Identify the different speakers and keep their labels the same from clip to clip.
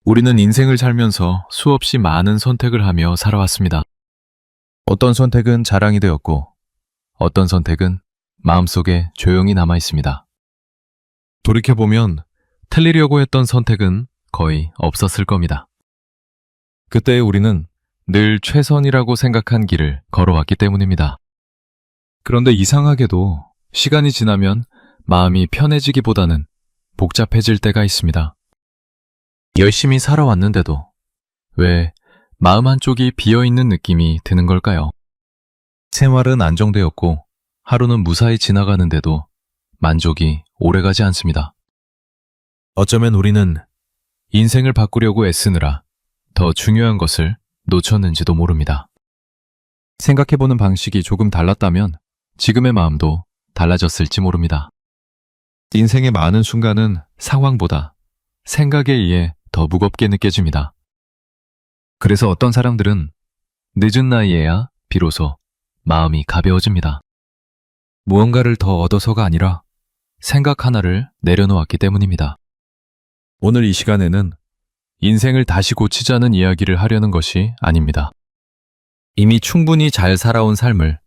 Speaker 1: 우리는 인생을 살면서 수없이 많은 선택을 하며 살아왔습니다. 어떤 선택은 자랑이 되었고, 어떤 선택은 마음속에 조용히 남아 있습니다. 돌이켜보면 틀리려고 했던 선택은 거의 없었을 겁니다. 그때 우리는 늘 최선이라고 생각한 길을 걸어왔기 때문입니다. 그런데 이상하게도 시간이 지나면 마음이 편해지기보다는 복잡해질 때가 있습니다. 열심히 살아왔는데도 왜 마음 한쪽이 비어있는 느낌이 드는 걸까요? 생활은 안정되었고 하루는 무사히 지나가는데도 만족이 오래가지 않습니다. 어쩌면 우리는 인생을 바꾸려고 애쓰느라 더 중요한 것을 놓쳤는지도 모릅니다. 생각해보는 방식이 조금 달랐다면 지금의 마음도 달라졌을지 모릅니다. 인생의 많은 순간은 상황보다 생각에 의해 더 무겁게 느껴집니다. 그래서 어떤 사람들은 늦은 나이에야 비로소 마음이 가벼워집니다. 무언가를 더 얻어서가 아니라 생각 하나를 내려놓았기 때문입니다. 오늘 이 시간에는 인생을 다시 고치자는 이야기를 하려는 것이 아닙니다. 이미 충분히 잘 살아온 삶을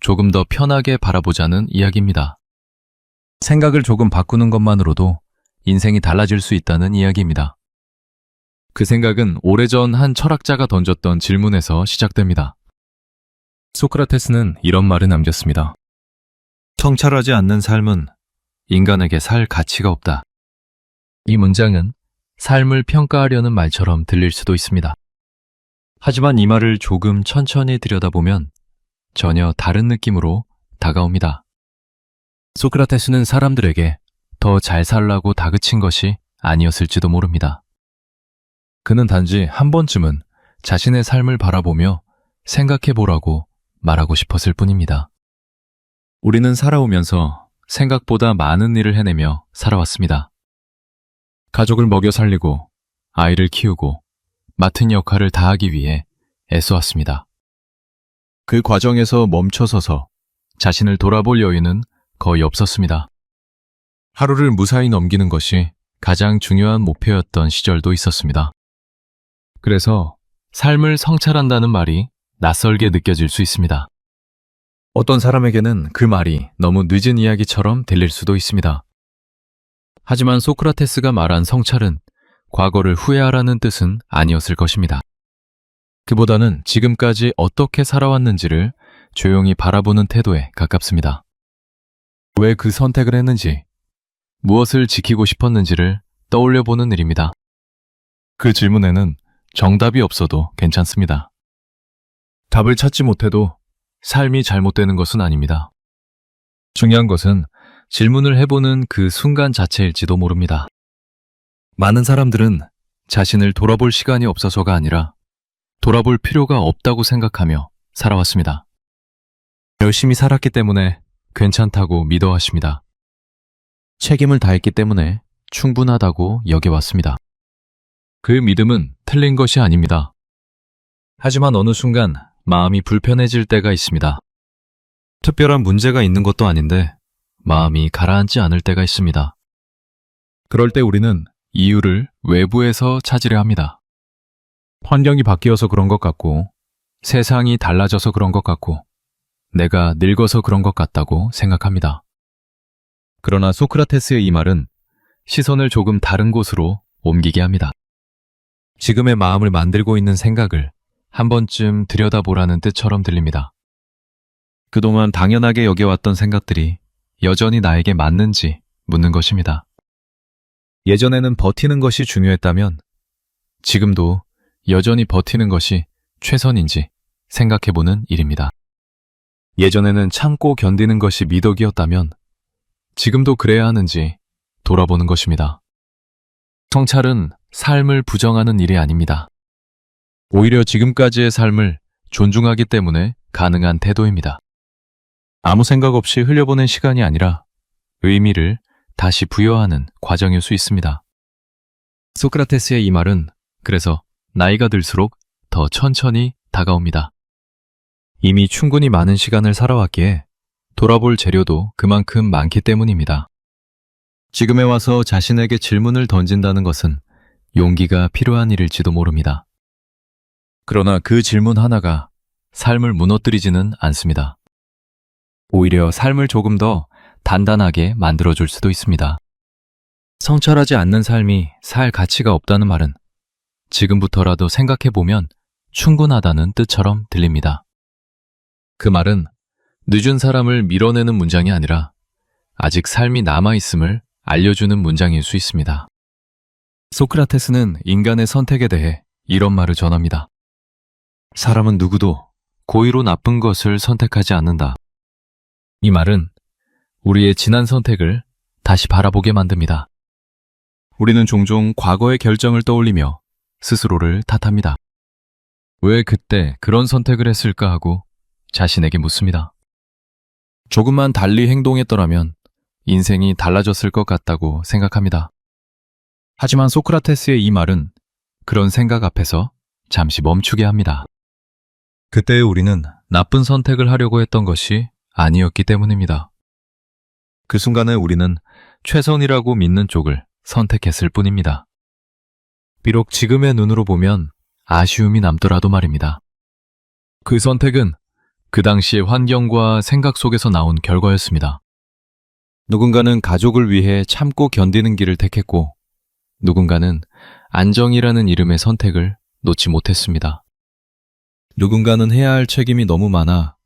Speaker 1: 조금 더 편하게 바라보자는 이야기입니다. 생각을 조금 바꾸는 것만으로도 인생이 달라질 수 있다는 이야기입니다. 그 생각은 오래전 한 철학자가 던졌던 질문에서 시작됩니다. 소크라테스는 이런 말을 남겼습니다. 성찰하지 않는 삶은 인간에게 살 가치가 없다. 이 문장은 삶을 평가하려는 말처럼 들릴 수도 있습니다. 하지만 이 말을 조금 천천히 들여다보면 전혀 다른 느낌으로 다가옵니다. 소크라테스는 사람들에게 더 잘 살라고 다그친 것이 아니었을지도 모릅니다. 그는 단지 한 번쯤은 자신의 삶을 바라보며 생각해보라고 말하고 싶었을 뿐입니다. 우리는 살아오면서 생각보다 많은 일을 해내며 살아왔습니다. 가족을 먹여 살리고 아이를 키우고 맡은 역할을 다하기 위해 애써왔습니다. 그 과정에서 멈춰서서 자신을 돌아볼 여유는 거의 없었습니다. 하루를 무사히 넘기는 것이 가장 중요한 목표였던 시절도 있었습니다. 그래서 삶을 성찰한다는 말이 낯설게 느껴질 수 있습니다. 어떤 사람에게는 그 말이 너무 늦은 이야기처럼 들릴 수도 있습니다. 하지만 소크라테스가 말한 성찰은 과거를 후회하라는 뜻은 아니었을 것입니다. 그보다는 지금까지 어떻게 살아왔는지를 조용히 바라보는 태도에 가깝습니다. 왜 그 선택을 했는지, 무엇을 지키고 싶었는지를 떠올려보는 일입니다. 그 질문에는 정답이 없어도 괜찮습니다. 답을 찾지 못해도 삶이 잘못되는 것은 아닙니다. 중요한 것은 질문을 해보는 그 순간 자체일지도 모릅니다. 많은 사람들은 자신을 돌아볼 시간이 없어서가 아니라 돌아볼 필요가 없다고 생각하며 살아왔습니다. 열심히 살았기 때문에 괜찮다고 믿어왔습니다. 책임을 다했기 때문에 충분하다고 여겨왔습니다. 그 믿음은 틀린 것이 아닙니다. 하지만 어느 순간 마음이 불편해질 때가 있습니다. 특별한 문제가 있는 것도 아닌데 마음이 가라앉지 않을 때가 있습니다. 그럴 때 우리는 이유를 외부에서 찾으려 합니다. 환경이 바뀌어서 그런 것 같고, 세상이 달라져서 그런 것 같고, 내가 늙어서 그런 것 같다고 생각합니다. 그러나 소크라테스의 이 말은 시선을 조금 다른 곳으로 옮기게 합니다. 지금의 마음을 만들고 있는 생각을 한 번쯤 들여다보라는 뜻처럼 들립니다. 그동안 당연하게 여겨왔던 생각들이 여전히 나에게 맞는지 묻는 것입니다. 예전에는 버티는 것이 중요했다면 지금도 여전히 버티는 것이 최선인지 생각해보는 일입니다. 예전에는 참고 견디는 것이 미덕이었다면 지금도 그래야 하는지 돌아보는 것입니다. 성찰은 삶을 부정하는 일이 아닙니다. 오히려 지금까지의 삶을 존중하기 때문에 가능한 태도입니다. 아무 생각 없이 흘려보낸 시간이 아니라 의미를 다시 부여하는 과정일 수 있습니다. 소크라테스의 이 말은 그래서 나이가 들수록 더 천천히 다가옵니다. 이미 충분히 많은 시간을 살아왔기에 돌아볼 재료도 그만큼 많기 때문입니다. 지금에 와서 자신에게 질문을 던진다는 것은 용기가 필요한 일일지도 모릅니다. 그러나 그 질문 하나가 삶을 무너뜨리지는 않습니다. 오히려 삶을 조금 더 단단하게 만들어줄 수도 있습니다. 성찰하지 않는 삶이 살 가치가 없다는 말은 지금부터라도 생각해보면 충분하다는 뜻처럼 들립니다. 그 말은 늦은 사람을 밀어내는 문장이 아니라 아직 삶이 남아있음을 알려주는 문장일 수 있습니다. 소크라테스는 인간의 선택에 대해 이런 말을 전합니다. 사람은 누구도 고의로 나쁜 것을 선택하지 않는다. 이 말은 우리의 지난 선택을 다시 바라보게 만듭니다. 우리는 종종 과거의 결정을 떠올리며 스스로를 탓합니다. 왜 그때 그런 선택을 했을까 하고 자신에게 묻습니다. 조금만 달리 행동했더라면 인생이 달라졌을 것 같다고 생각합니다. 하지만 소크라테스의 이 말은 그런 생각 앞에서 잠시 멈추게 합니다. 그때 우리는 나쁜 선택을 하려고 했던 것이 아니었기 때문입니다. 그 순간에 우리는 최선이라고 믿는 쪽을 선택했을 뿐입니다. 비록 지금의 눈으로 보면 아쉬움이 남더라도 말입니다. 그 선택은 그 당시의 환경과 생각 속에서 나온 결과였습니다. 누군가는 가족을 위해 참고 견디는 길을 택했고, 누군가는 안정이라는 이름의 선택을 놓지 못했습니다. 누군가는 해야 할 책임이 너무 많아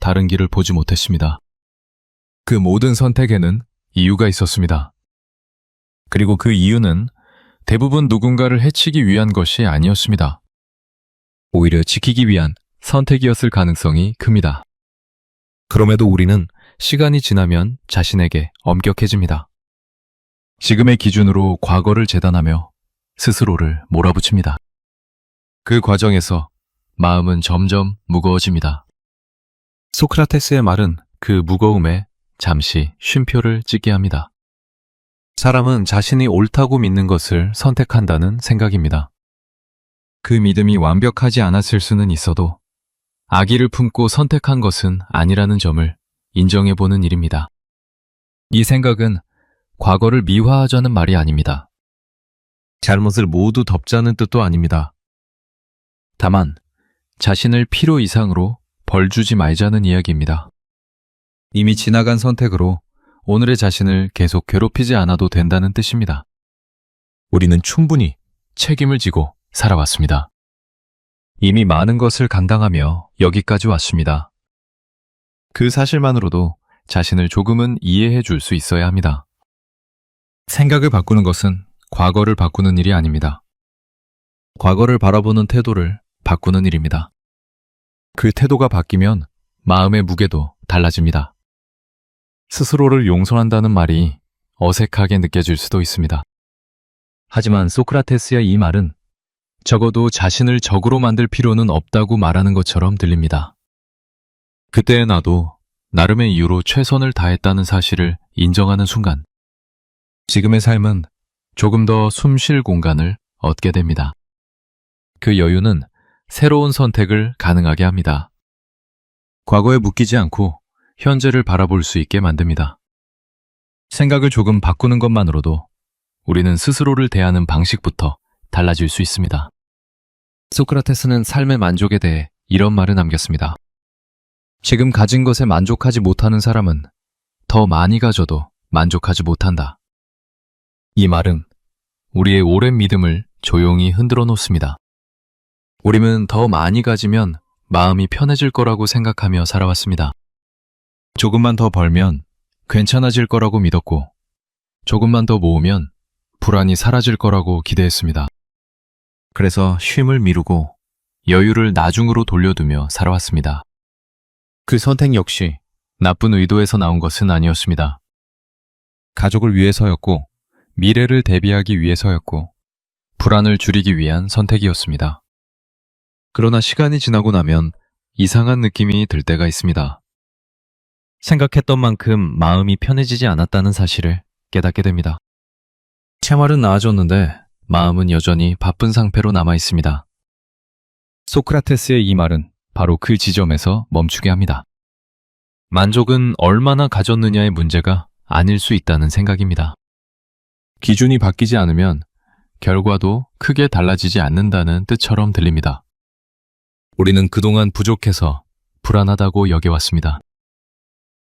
Speaker 1: 다른 길을 보지 못했습니다. 그 모든 선택에는 이유가 있었습니다. 그리고 그 이유는 대부분 누군가를 해치기 위한 것이 아니었습니다. 오히려 지키기 위한 선택이었을 가능성이 큽니다. 그럼에도 우리는 시간이 지나면 자신에게 엄격해집니다. 지금의 기준으로 과거를 재단하며 스스로를 몰아붙입니다. 그 과정에서 마음은 점점 무거워집니다. 소크라테스의 말은 그 무거움에 잠시 쉼표를 찍게 합니다. 사람은 자신이 옳다고 믿는 것을 선택한다는 생각입니다. 그 믿음이 완벽하지 않았을 수는 있어도 악의를 품고 선택한 것은 아니라는 점을 인정해보는 일입니다. 이 생각은 과거를 미화하자는 말이 아닙니다. 잘못을 모두 덮자는 뜻도 아닙니다. 다만 자신을 필요 이상으로 벌 주지 말자는 이야기입니다. 이미 지나간 선택으로 오늘의 자신을 계속 괴롭히지 않아도 된다는 뜻입니다. 우리는 충분히 책임을 지고 살아왔습니다. 이미 많은 것을 감당하며 여기까지 왔습니다. 그 사실만으로도 자신을 조금은 이해해 줄 수 있어야 합니다. 생각을 바꾸는 것은 과거를 바꾸는 일이 아닙니다. 과거를 바라보는 태도를 바꾸는 일입니다. 그 태도가 바뀌면 마음의 무게도 달라집니다. 스스로를 용서한다는 말이 어색하게 느껴질 수도 있습니다. 하지만 소크라테스의 이 말은 적어도 자신을 적으로 만들 필요는 없다고 말하는 것처럼 들립니다. 그때의 나도 나름의 이유로 최선을 다했다는 사실을 인정하는 순간, 지금의 삶은 조금 더 숨 쉴 공간을 얻게 됩니다. 그 여유는 새로운 선택을 가능하게 합니다. 과거에 묶이지 않고 현재를 바라볼 수 있게 만듭니다. 생각을 조금 바꾸는 것만으로도 우리는 스스로를 대하는 방식부터 달라질 수 있습니다. 소크라테스는 삶의 만족에 대해 이런 말을 남겼습니다. 지금 가진 것에 만족하지 못하는 사람은 더 많이 가져도 만족하지 못한다. 이 말은 우리의 오랜 믿음을 조용히 흔들어 놓습니다. 우리는 더 많이 가지면 마음이 편해질 거라고 생각하며 살아왔습니다. 조금만 더 벌면 괜찮아질 거라고 믿었고, 조금만 더 모으면 불안이 사라질 거라고 기대했습니다. 그래서 쉼을 미루고 여유를 나중으로 돌려두며 살아왔습니다. 그 선택 역시 나쁜 의도에서 나온 것은 아니었습니다. 가족을 위해서였고, 미래를 대비하기 위해서였고, 불안을 줄이기 위한 선택이었습니다. 그러나 시간이 지나고 나면 이상한 느낌이 들 때가 있습니다. 생각했던 만큼 마음이 편해지지 않았다는 사실을 깨닫게 됩니다. 생활은 나아졌는데 마음은 여전히 바쁜 상태로 남아 있습니다. 소크라테스의 이 말은 바로 그 지점에서 멈추게 합니다. 만족은 얼마나 가졌느냐의 문제가 아닐 수 있다는 생각입니다. 기준이 바뀌지 않으면 결과도 크게 달라지지 않는다는 뜻처럼 들립니다. 우리는 그동안 부족해서 불안하다고 여겨왔습니다.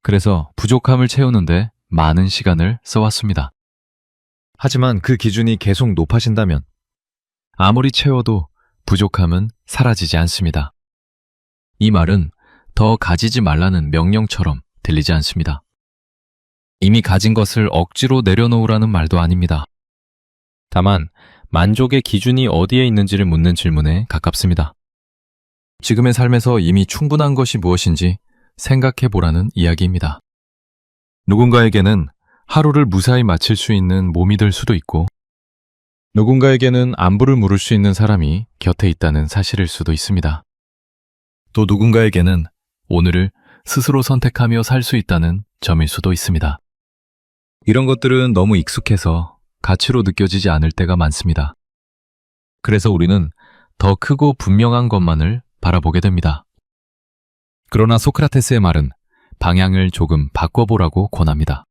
Speaker 1: 그래서 부족함을 채우는데 많은 시간을 써왔습니다. 하지만 그 기준이 계속 높아진다면 아무리 채워도 부족함은 사라지지 않습니다. 이 말은 더 가지지 말라는 명령처럼 들리지 않습니다. 이미 가진 것을 억지로 내려놓으라는 말도 아닙니다. 다만 만족의 기준이 어디에 있는지를 묻는 질문에 가깝습니다. 지금의 삶에서 이미 충분한 것이 무엇인지 생각해 보라는 이야기입니다. 누군가에게는 하루를 무사히 마칠 수 있는 몸이 될 수도 있고, 누군가에게는 안부를 물을 수 있는 사람이 곁에 있다는 사실일 수도 있습니다. 또 누군가에게는 오늘을 스스로 선택하며 살 수 있다는 점일 수도 있습니다. 이런 것들은 너무 익숙해서 가치로 느껴지지 않을 때가 많습니다. 그래서 우리는 더 크고 분명한 것만을 바라보게 됩니다. 그러나 소크라테스의 말은 방향을 조금 바꿔보라고 권합니다.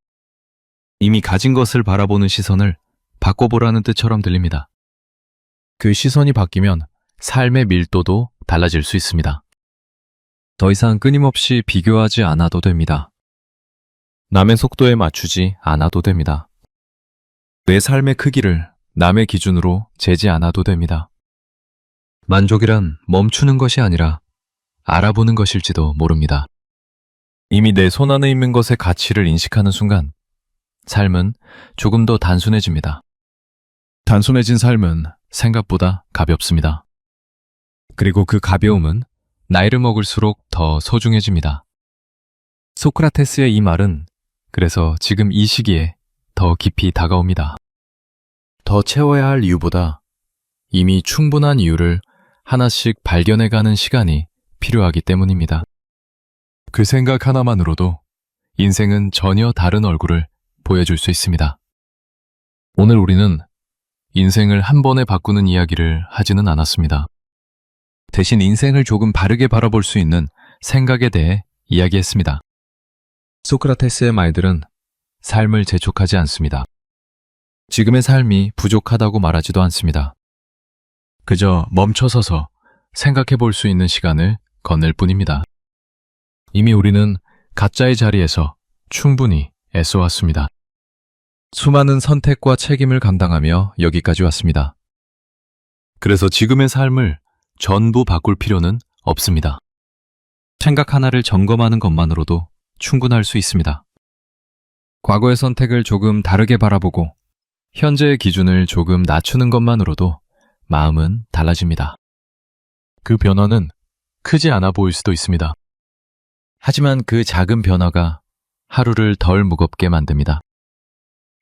Speaker 1: 이미 가진 것을 바라보는 시선을 바꿔보라는 뜻처럼 들립니다. 그 시선이 바뀌면 삶의 밀도도 달라질 수 있습니다. 더 이상 끊임없이 비교하지 않아도 됩니다. 남의 속도에 맞추지 않아도 됩니다. 내 삶의 크기를 남의 기준으로 재지 않아도 됩니다. 만족이란 멈추는 것이 아니라 알아보는 것일지도 모릅니다. 이미 내 손안에 있는 것의 가치를 인식하는 순간 삶은 조금 더 단순해집니다. 단순해진 삶은 생각보다 가볍습니다. 그리고 그 가벼움은 나이를 먹을수록 더 소중해집니다. 소크라테스의 이 말은 그래서 지금 이 시기에 더 깊이 다가옵니다. 더 채워야 할 이유보다 이미 충분한 이유를 하나씩 발견해가는 시간이 필요하기 때문입니다. 그 생각 하나만으로도 인생은 전혀 다른 얼굴을 보여줄 수 있습니다. 오늘 우리는 인생을 한 번에 바꾸는 이야기를 하지는 않았습니다. 대신 인생을 조금 바르게 바라볼 수 있는 생각에 대해 이야기했습니다. 소크라테스의 말들은 삶을 재촉하지 않습니다. 지금의 삶이 부족하다고 말하지도 않습니다. 그저 멈춰서서 생각해 볼 수 있는 시간을 건넬 뿐입니다. 이미 우리는 가짜의 자리에서 충분히 애써왔습니다. 수많은 선택과 책임을 감당하며 여기까지 왔습니다. 그래서 지금의 삶을 전부 바꿀 필요는 없습니다. 생각 하나를 점검하는 것만으로도 충분할 수 있습니다. 과거의 선택을 조금 다르게 바라보고 현재의 기준을 조금 낮추는 것만으로도 마음은 달라집니다. 그 변화는 크지 않아 보일 수도 있습니다. 하지만 그 작은 변화가 하루를 덜 무겁게 만듭니다.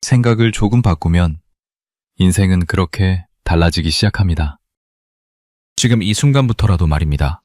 Speaker 1: 생각을 조금 바꾸면 인생은 그렇게 달라지기 시작합니다. 지금 이 순간부터라도 말입니다.